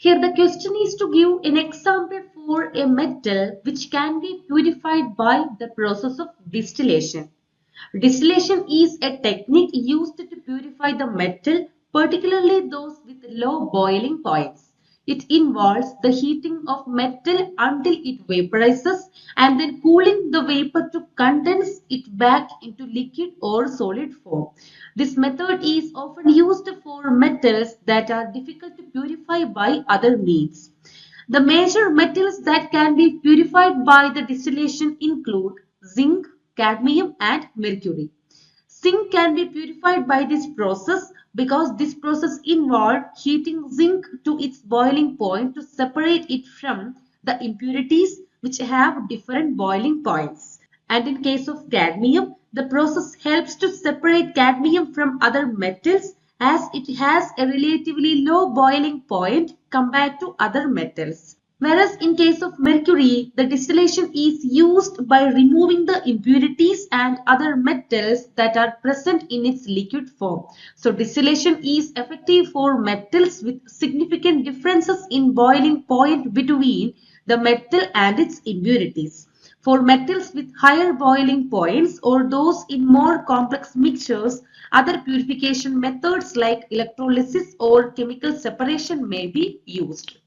Here the question is to give an example for a metal which can be purified by the process of distillation. Distillation is a technique used to purify the metal, particularly those with low boiling points. It involves the heating of metal until it vaporizes and then cooling the vapor to condense it back into liquid or solid form. This method is often used for metals that are difficult to purify by other means. The major metals that can be purified by the distillation include zinc, cadmium and mercury. Zinc can be purified by this process because this process involves heating zinc to its boiling point to separate it from the impurities which have different boiling points. And in case of cadmium, the process helps to separate cadmium from other metals as it has a relatively low boiling point compared to other metals. Whereas in case of mercury, the distillation is used by removing the impurities and other metals that are present in its liquid form. So distillation is effective for metals with significant differences in boiling point between the metal and its impurities. For metals with higher boiling points or those in more complex mixtures, other purification methods like electrolysis or chemical separation may be used.